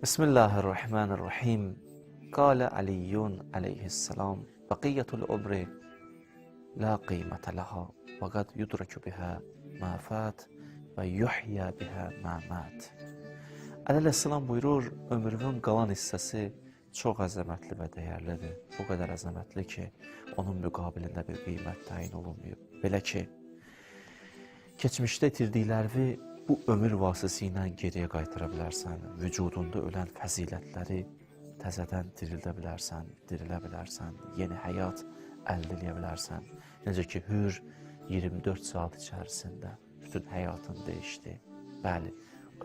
Bismillahirrahmanirrahim. Qala Aliyyun aleyhisselam baqiyatul umri la qiymete laha ve qad yudraku biha ma fat ve yuhya biha ma mat. Aleyhisselam buyurur, ömrünün qalan hissəsi çox əzəmətli və dəyərlidir. Bu qədər əzəmətli ki, onun müqabilində bir qiymət təyin olunmuyor. Belə ki, keçmişdə itirdiklərini bu ömür vasitəsilə geriyə qaytara bilərsən, vücudunda ölən fəzilətləri təzədən dirilə bilərsən, yeni həyat əldə edə bilərsən. Necə ki, hür 24 saat içərisində bütün həyatın dəyişdi. Bəli,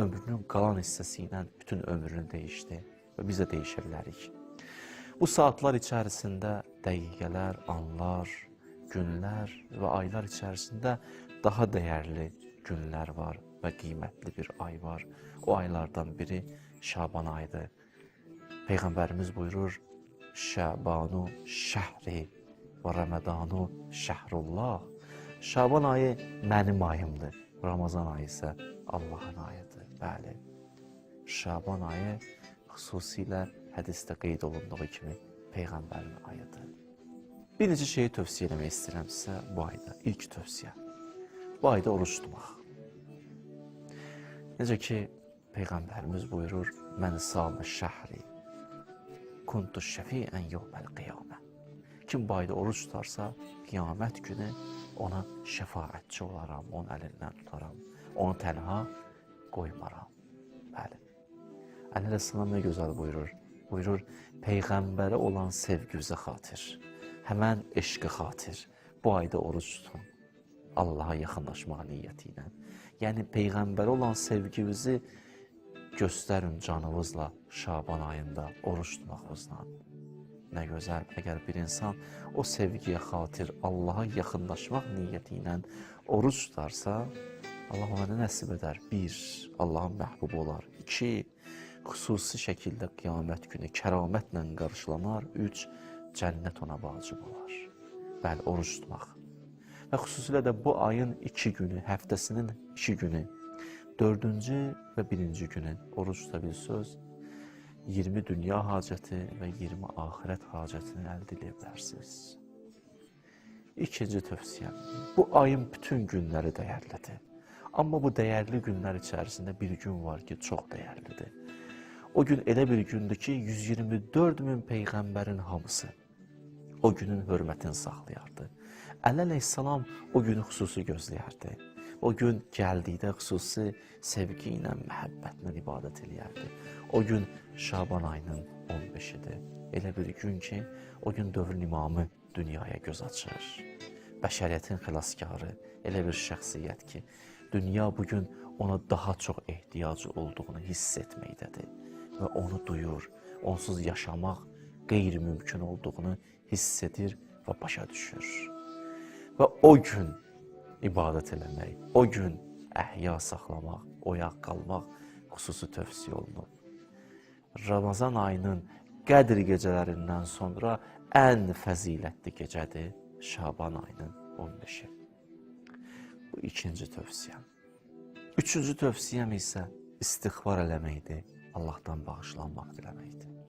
ömrünün qalan hissəsi ilə bütün ömrünü dəyişdi və biz də dəyişə bilərik. Bu saatlar içərisində dəqiqələr, anlar, günlər və aylar içərisində daha dəyərli günlər var və qiymətli bir ay var. O aylardan biri Şaban ayıdır. Peyğəmbərimiz buyurur, Şabanu şəhri və Ramazanu şəhrullah. Şaban ayı mənim ayımdır, Ramazan ayı isə Allahın ayıdır. Bəli, Şaban ayı xüsusilə hədisdə qeyd olunduğu kimi Peyğəmbərin ayıdır. Bir neçə şeyi tövsiyə etmək istəyirəm sizə bu ayda. İlk tövsiyə, bu ayda oruç tutmaq. Necə ki, Peyğəmbərimiz buyurur, Mən sâme şəhri, kuntu şəfiən yevməl qiyamə. Kim bu ayda oruç tutarsa, qiyamət günü ona şəfaətçi olaram, onun əlindən tutaram, onu tənha qoymaram. Bəli. Əleyhisselam nə gözəl buyurur? Buyurur, Peyğəmbərə olan sevgüzə xatir, həmən eşqə xatir, bu ayda oruç tutun, Allaha yaxınlaşmaq niyyəti ilə. Yəni, Peyğəmbərə olan sevginizi göstərin canınızla Şaban ayında oruç tutmağınızla. Nə gözəl, əgər bir insan o sevgiyə xatir Allaha yaxınlaşmaq niyyəti ilə oruç tutarsa, Allah ona nə nəsib edər? 1. Allahın məhbubu olar. 2. Xüsusi şəkildə qiyamət günü kəramətlə qarşılanar. 3. Cənnət ona vacib olar. Bəli, oruç tutmaq. Və xüsusilə də bu ayın 2 günü, həftəsinin 2 günü, 4-cü və 1-ci günü oruç tuta bilsəz, 20 dünya hacəti və 20 axirət hacətini əldə edə bilərsiniz. İkinci tövsiyəm, bu ayın bütün günləri dəyərlidir. Amma bu dəyərli günlər içərisində bir gün var ki, çox dəyərlidir. O gün elə bir gündür ki, 124 min Peyğəmbərin hamısı o günün hörmətini saxlayardı. Əleyhisselam o günü xüsusi gözləyərdi. O gün gəldikdə xüsusi sevgi ilə, məhəbbətlə ibadət eləyərdi. O gün Şaban ayının 15-idir. Elə bir gün ki, o gün dövrün imamı dünyaya göz açır. Bəşəriyyətin xilaskarı, elə bir şəxsiyyət ki, dünya bugün ona daha çox ehtiyacı olduğunu hiss etməkdədir. Və onu duyur, onsuz yaşamaq qeyri-mümkün olduğunu hiss edir və başa düşür. Və o gün ibadət eləmək, o gün əhya saxlamaq, oyaq qalmaq xüsusi tövsiyə olunub. Ramazan ayının Qədr gecələrindən sonra ən fəzilətli gecədir Şaban ayının 15-i. Bu ikinci tövsiyəm. Üçüncü tövsiyəm isə istiğfar eləməkdir, Allahdan bağışlanmaq diləməkdir.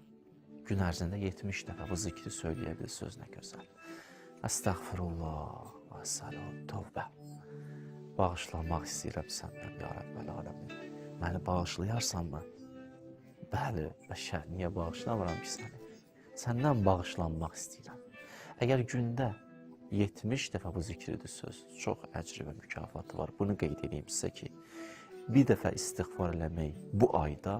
Gün ərzində 70 dəfə bu zikri söyləyə bilsəz nə gözəl. Əstəğfirullah və səlam, tövbə. Bağışlanmaq istəyirəm səndən, ya Rəbbəl aləmin. Məni bağışlayarsanmı? Bəli, bəşər, niyə bağışlamıram ki səni? Səndən bağışlanmaq istəyirəm. Əgər gündə 70 dəfə bu zikridir söz, çox əcri və mükafatı var. Bunu qeyd edeyim sizə ki, bir dəfə istiğfar eləmək bu ayda,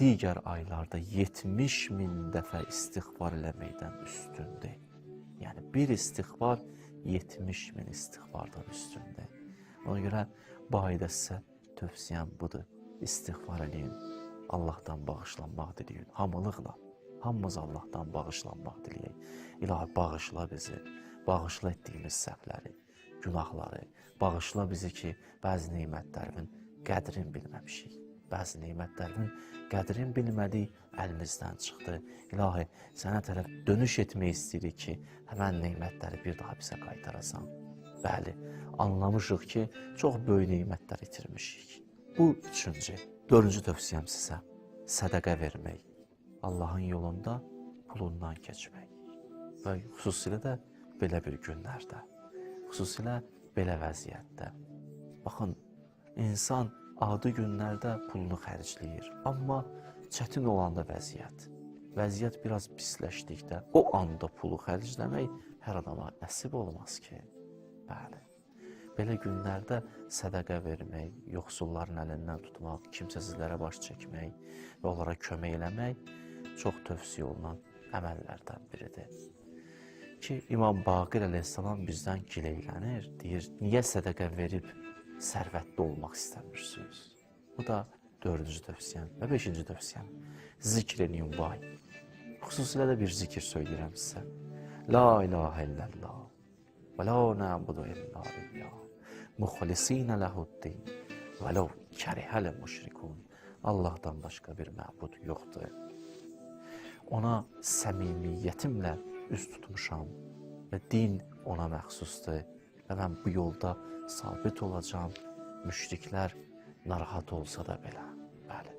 digər aylarda 70 min dəfə istiğfar eləməkdən üstündür. Yəni, bir istiğfar 70 min istiğfardan üstündür. Ona görə bu ayda sizə tövsiyəm budur. İstiğfar eləyin, Allahdan bağışlanmaq diləyin, hamılıqla. Hamımız Allahdan bağışlanmaq diləyək. İlahi, bağışla bizi, bağışla etdiyimiz səhvləri, günahları, bağışla bizi ki, bəzi neymətlərimin qədrini bilməmişik. Bəzi neymətlərimin qədrini bilmədik, əlimizdən çıxdı. İlahi, sənə tərəf dönüş etmək istəyirik ki, həmən neymətləri bir daha bizə qaytarasan. Bəli, anlamışıq ki, çox böyük neymətlər itirmişik. Bu üçüncü, dördüncü tövsiyəm sizə. sədəqə vermək, Allahın yolunda pulundan keçmək və xüsusilə də belə bir günlərdə, xüsusilə belə vəziyyətdə. Baxın, insan adi günlərdə pulunu xərcləyir, amma çətin olanda vəziyyət biraz pisləşdikdə o anda pulu xərcləmək hər adama nəsib olmaz ki. Bəli, belə günlərdə sədəqə vermək, yoxsulların əlindən tutmaq, kimsəsizlərə baş çəkmək və onlara kömək eləmək çox tövsiyə olunan əməllərdən biridir. Ki, İmam Baqir əleyhissalam bizdən gileylənir, deyir, niyə sədəqə verib sərvətli olmaq istəmirsiniz? Bu da 4-cü tövsiyəm və 5-ci tövsiyəm. Zikr edin bu ay. Xüsusilə də bir zikir söyləyirəm sizə. La ilahə illallah və la nə'budu illa billah muxlisinə ləhuddin və ləv kərihələ müşrikun. Allahdan başqa bir məbud yoxdur. Ona səmimiyyətimlə üz tutmuşam və din ona məxsusdur və mən bu yolda sabit olacam, müşriklər narahat olsa da belə. Bəli,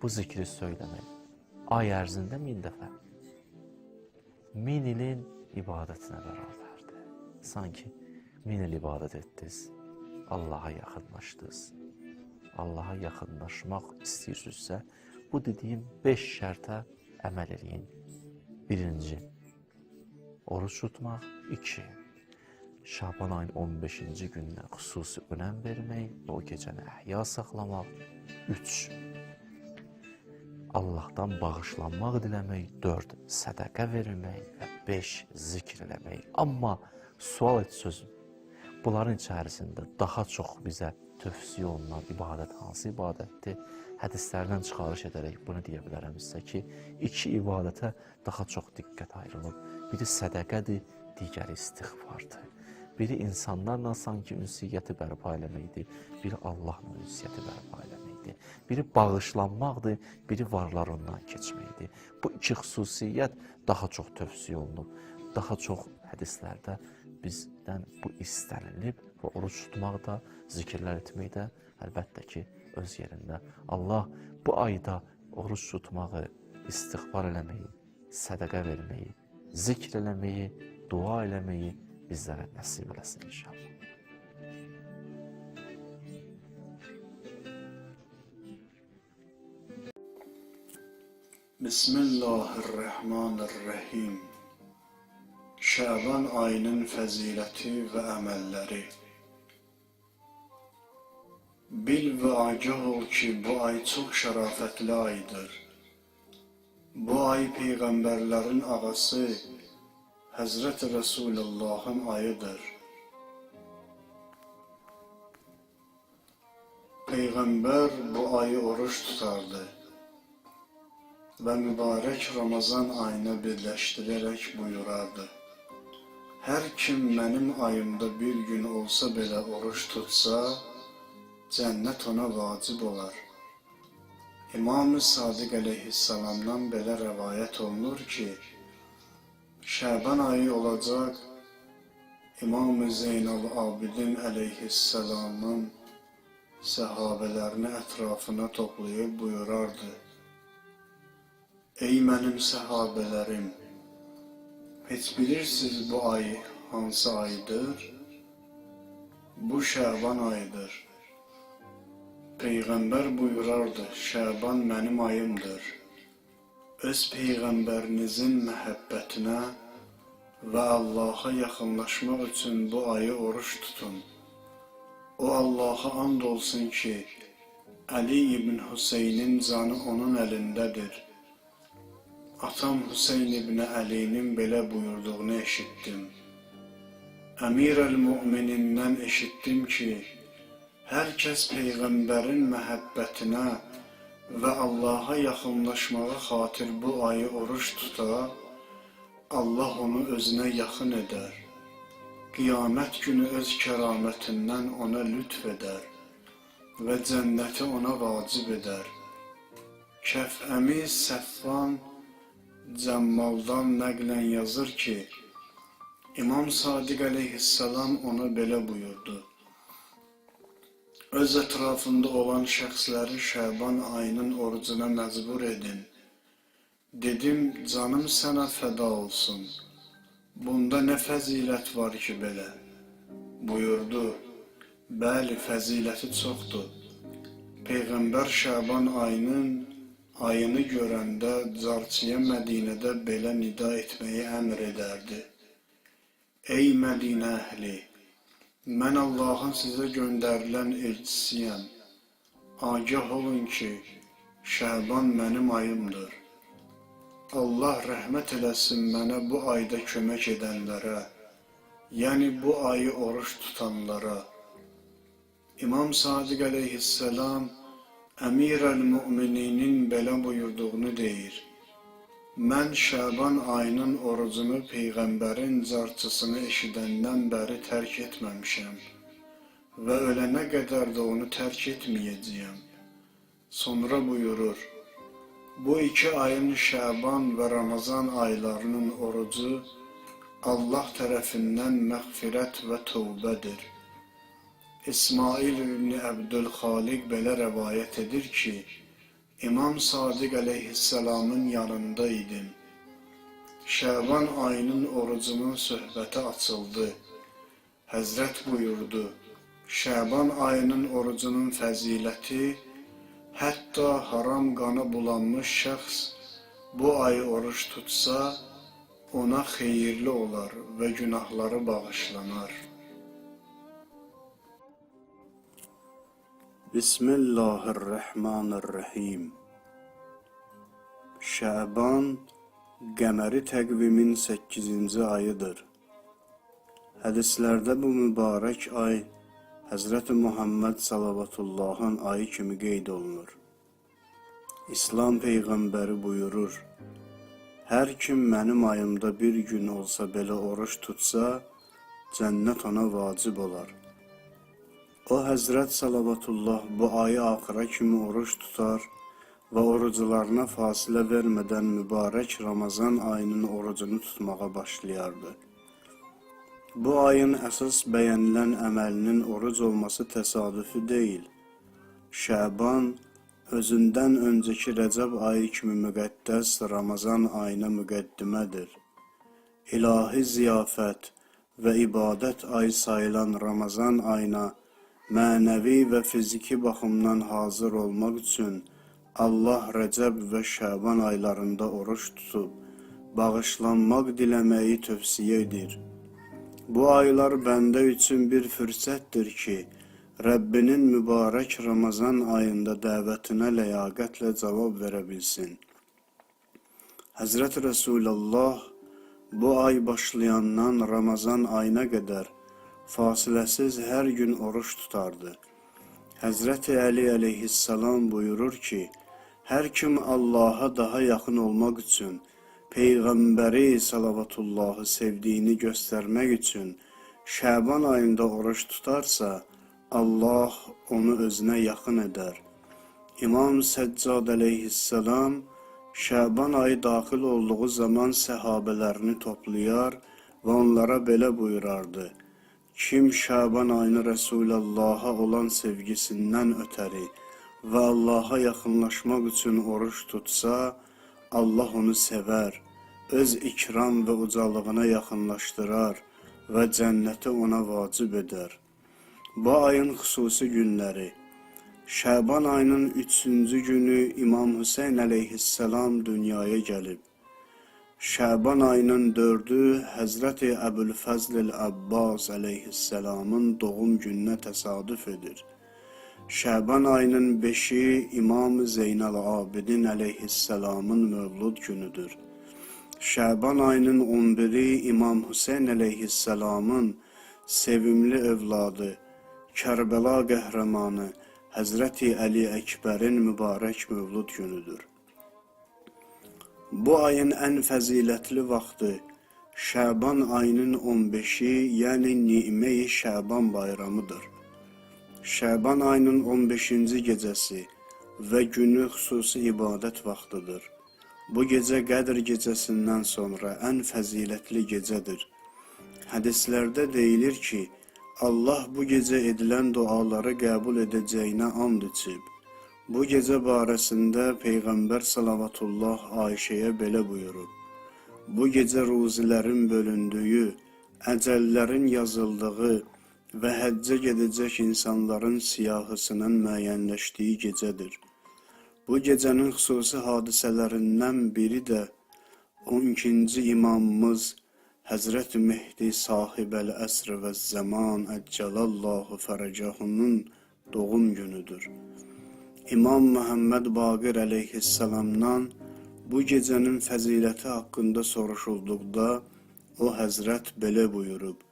bu zikri söyləmək ay ərzində 1000 dəfə 1000 ilin ibadətinə bərabərdir. Sanki 1000 il ibadət etdiniz, Allaha yaxınlaşdınız. Allaha yaxınlaşmaq istəyirsinizsə, bu dediyim 5 şərtə əməl edin. 1. Oruç tutmaq. 2. Şaban ayın 15-ci gününə xüsusi önəm vermək və o gecəni əhya saxlamaq. 3. Allahdan bağışlanmaq diləmək. 4. Sədəqə vermək və 5. Zikr eləmək. Amma sual et sözüm, bunların içərisində daha çox bizə tövsiyə olunan ibadət hansı ibadətdir? Hədislərdən çıxarış edərək bunu deyə bilərəm sizə ki, 2 ibadətə daha çox diqqət ayrılıb. Biri sədəqədir, digəri istiğfardır. Biri insanlarla sanki ünsiyyəti bərpa eləməkdir, biri Allahla ünsiyyəti bərpa eləməkdir. Biri bağışlanmaqdır, biri varlarından keçməkdir. Bu 2 xüsusiyyət daha çox tövsiyə olunub. Daha çox hədislərdə bizdən bu istənilib və oruç tutmaq da, zikirlər etmək də əlbəttə ki, öz yerində. Allah bu ayda oruç tutmağı, istiğfar eləməyi, sədəqə verməyi, zikr eləməyi, dua eləməyi bizlərə nəsib eləsin inşallah. Bismillahirrahmanirrahim. Şaban ayının fəziləti və əməlləri. Bil və agah ol ki, bu ay çox şərafətli aydır. Bu ay Peyğəmbərlərin ağası Həzrət Rəsulullahın ayıdır. Peyğəmbər bu ayı oruç tutardı və mübarək Ramazan ayına birləşdirərək buyurardı. Hər kim mənim ayımda bir gün olsa belə oruç tutsa, cənnət ona vacib olar. İmam-ı Sadiq əleyhissalamdan belə rəvayət olunur ki, Şaban ayı olacaq, İmam-ı Zeynal-Abidin əleyhissalamın səhabələrini ətrafına toplayıb buyurardı. Ey mənim səhabələrim, heç bilirsiniz bu ay hansı aydır? Bu Şaban ayıdır. Peyğəmbər buyurardı, Şaban mənim ayımdır. Öz Peyğəmbərinizin məhəbbətinə və Allaha yaxınlaşmaq üçün bu ayı oruç tutun. O Allaha and olsun ki, Ali ibn Hüseynin canı onun əlindədir. Atam Hüseyn ibn Əlinin belə buyurduğunu eşitdim. Əmir-əl-Mu'minindən eşitdim ki, hər kəs Peyğəmbərin məhəbbətinə və Allaha yaxınlaşmağa xatir bu ayı oruç tuta, Allah onu özünə yaxın edər. Qiyamət günü öz kəramətindən ona lütf edər və cənnəti ona vacib edər. Kəfəmi Səffan Cəmmaldan nəqlən yazır ki, İmam Sadiq əleyhissalam ona belə buyurdu. öz ətrafında olan şəxsləri Şəban ayının orucuna məcbur edin. Dedim, canım sənə fəda olsun. Bunda nə fəzilət var ki belə? Buyurdu, bəli, fəziləti çoxdur. Peyğəmbər Şəban ayını görəndə carçıya Mədinədə belə nida etməyi əmr edərdi. Ey Mədinə əhli! Mən Allahın sizə göndərilən elçisiyəm. Agah olun ki, Şəban mənim ayımdır. Allah rəhmət eləsin mənə bu ayda kömək edənlərə, yəni bu ayı oruç tutanlara. İmam Sadiq əleyhissalam Əmir-əl-Mü'mininin belə buyurduğunu deyir. Mən Şəban ayının orucunu Peyğəmbərin carçısını eşidəndən bəri tərk etməmişəm və ölənə qədər də onu tərk etməyəcəyəm. Sonra buyurur, bu iki ayın Şəban və Ramazan aylarının orucu Allah tərəfindən məğfirət və tövbədir. İsmail ibn Əbdülxaliq belə rəvayət edir ki, İmam Sadiq əleyhissalamın yanında idim. Şəban ayının orucunun söhbəti açıldı. Həzrət buyurdu, Şəban ayının orucunun fəziləti, hətta haram qana bulanmış şəxs bu ayı oruç tutsa, ona xeyirli olar və günahları bağışlanar. Bismillahirrahmanirrahim. Şəban qəməri təqvimin 8-ci ayıdır. Hədislərdə bu mübarək ay Həzrəti Muhammed Salavatullahın ayı kimi qeyd olunur. İslam Peyğəmbəri buyurur, hər kim mənim ayımda bir gün olsa belə oruç tutsa, cənnət ona vacib olar. O Həzrət Salavatullah bu ayı axıra kimi oruç tutar və orucularına fasilə vermədən mübarək Ramazan ayının orucunu tutmağa başlayardı. Bu ayın əsas bəyənilən əməlinin oruc olması təsadüfi deyil. Şəban özündən öncəki Rəcəb ayı kimi müqəddəs Ramazan ayına müqəddimədir. İlahi ziyafət və ibadət ayı sayılan Ramazan ayına mənəvi və fiziki baxımdan hazır olmaq üçün Allah Rəcəb və Şəban aylarında oruç tutub, bağışlanmaq diləməyi tövsiyə edir. Bu aylar bəndə üçün bir fürsətdir ki, Rəbbinin mübarək Ramazan ayında dəvətinə ləyaqətlə cavab verə bilsin. Həzrət Rəsulullah bu ay başlayandan Ramazan ayına qədər fasiləsiz hər gün oruç tutardı. Həzrəti Əli əleyhissalam buyurur ki, hər kim Allaha daha yaxın olmaq üçün, Peyğəmbəri Salavatullahı sevdiyini göstərmək üçün Şəban ayında oruç tutarsa, Allah onu özünə yaxın edər. İmam Səccad əleyhissalam Şəban ayı daxil olduğu zaman səhabələrini toplayar və onlara belə buyurardı. Kim Şəban ayını Rəsulullaha olan sevgisindən ötəri və Allaha yaxınlaşmaq üçün oruç tutsa, Allah onu sevər, öz ikram və ucalığına yaxınlaşdırar və cənnəti ona vacib edər. Bu ayın xüsusi günləri. Şəban ayının 3-cü günü İmam Hüseyn əleyhissalam dünyaya gəlib. Şəban ayının 4-ü Həzrəti Əbülfəzl Əbbas əleyhissalamın doğum gününə təsadüf edir. Şəban ayının 5-i İmam Zeynəl Abidin əleyhissalamın mövlud günüdür. Şəban ayının 11-i İmam Hüseyn əleyhissalamın sevimli övladı, Kərbəla qəhrəmanı Həzrəti Əli Əkbərin mübarək mövlud günüdür. Bu ayın ən fəzilətli vaxtı Şəban ayının 15-i, yəni Ni'mə-i Şəban bayramıdır. Şəban ayının 15-ci gecəsi və günü xüsusi ibadət vaxtıdır. Bu gecə Qədr gecəsindən sonra ən fəzilətli gecədir. Hədislərdə deyilir ki, Allah bu gecə edilən duaları qəbul edəcəyinə and içib. Bu gecə barəsində Peyğəmbər salavatullah Ayşəyə belə buyurub: Bu gecə ruzilərin bölündüyü, əcəllərin yazıldığı və həccə gedəcək insanların siyahısının müəyyənləşdiyi gecədir. Bu gecənin xüsusi hadisələrindən biri də 12-ci imamımız Həzrət Mehdi sahibəl əsr və zaman əccalallahu fərəcəhunun doğum günüdür. İmam Muhammed Baqir əleyhissalamdan bu gecənin fəziləti haqqında soruşulduqda o Həzrət belə buyurub: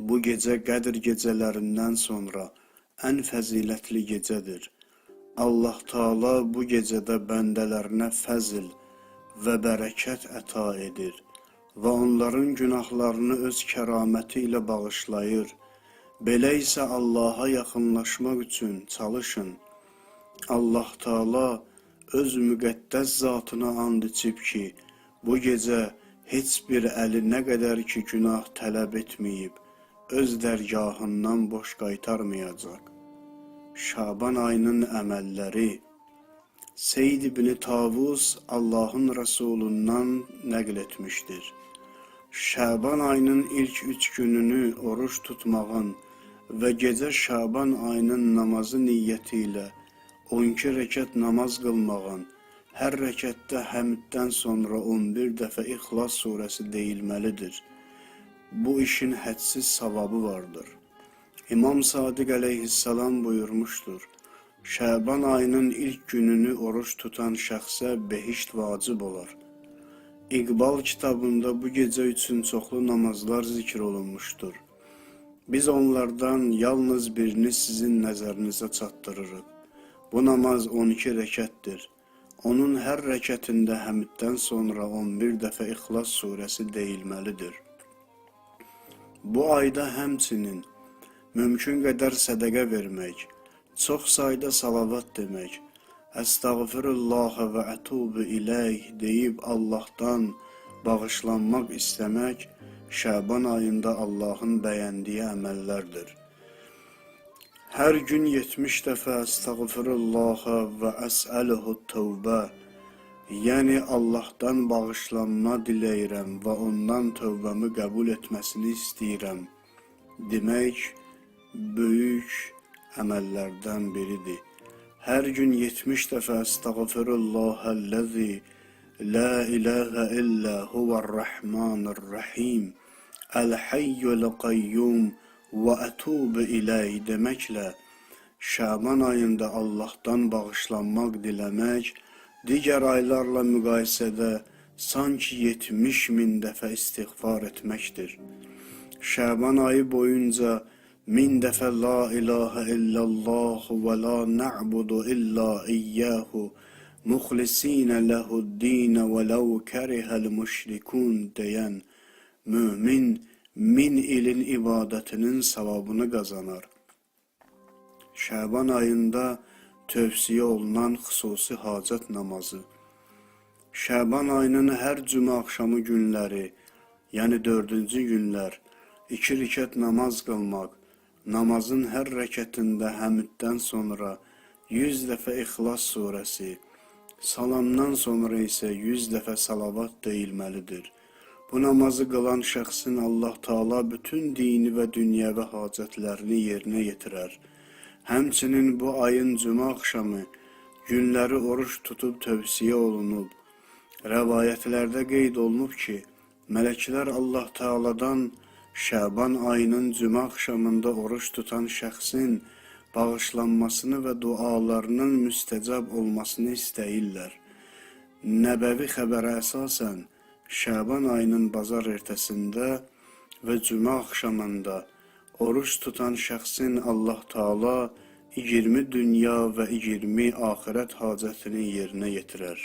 Bu gecə Qədr gecələrindən sonra ən fəzilətli gecədir. Allah Taala bu gecədə bəndələrinə fəzl və bərəkət əta edir və onların günahlarını öz kəraməti ilə bağışlayır. Belə isə Allaha yaxınlaşmaq üçün çalışın. Allah Taala öz müqəddəs zatına and içib ki, bu gecə heç bir əli nə qədər ki günah tələb etməyib, öz dərgahından boş qaytarmayacaq. Şaban ayının əməlləri. Seyd ibn Tavus Allahın Rəsulundan nəql etmişdir. Şaban ayının ilk 3 gününü oruç tutmağın və gecə Şaban ayının namazı niyyəti ilə 12 rəkət namaz qılmağın, hər rəkətdə həmddən sonra 11 dəfə İxlas surəsi deyilməlidir. Bu işin hədsiz savabı vardır. İmam Sadiq əleyhissalam buyurmuşdur: Şaban ayının ilk gününü oruç tutan şəxsə behişt vacib olar. İqbal kitabında bu gecə üçün çoxlu namazlar zikr olunmuşdur. Biz onlardan yalnız birini sizin nəzərinizə çatdırırıq. Bu namaz 12 rəkətdir. Onun hər rəkətində həmddən sonra 11 dəfə İxlas surəsi deyilməlidir. Bu ayda həmçinin mümkün qədər sədəqə vermək, çox sayda salavat demək, Əstəğfirullah və ətubu iləyh deyib Allahdan bağışlanmaq istəmək Şaban ayında Allahın bəyəndiyi əməllərdir. Hər gün 70 dəfə Əstəğfirullah və əsəluhu tövbə, yəni Allahdan bağışlanma diləyirəm və ondan tövbəmi qəbul etməsini istəyirəm demək böyük əməllərdən biridir. Hər gün 70 dəfə Əstəğfirullahəl-ləzi la ilahə illə huvər-rəhmanir-rəhim əl-hayyul-qayyum və ətubu iləyh deməklə Şaban ayında Allahdan bağışlanmaq diləmək, digər aylarla müqayisədə sanki 70.000 dəfə istiğfar etməkdir. Şaban ayı boyunca 1000 dəfə la ilahə illallah və la na'budu illa iyyəhu muxlisinə ləhud-dinə və ləv kərihəl-müşrikun deyən mümin 1000 ilin ibadətinin savabını qazanar. Şaban ayında tövsiyə olunan xüsusi hacət namazı. Şaban ayının hər cümə axşamı günləri, yəni 4-cü günlər 2 rəkət namaz qılmaq, namazın hər rəkətində həmddən sonra 100 dəfə İxlas surəsi, salamdan sonra isə 100 dəfə salavat deyilməlidir. Bu namazı qılan şəxsin Allah Taala bütün dini və dünyəvi hacətlərini yerinə yetirər. Həmçinin bu ayın cümə axşamı günləri oruç tutub tövsiyə olunub. Rəvayətlərdə qeyd olunub ki, mələklər Allah Taala'dan Şaban ayının cümə axşamında oruç tutan şəxsin bağışlanmasını və dualarının müstəcab olmasını istəyirlər. Nəbəvi xəbərə əsasən Şaban ayının bazar ertəsində və cümə axşamında oruç tutan şəxsin Allah Taala 20 dünya və 20 axirət hacətini yerinə yetirər.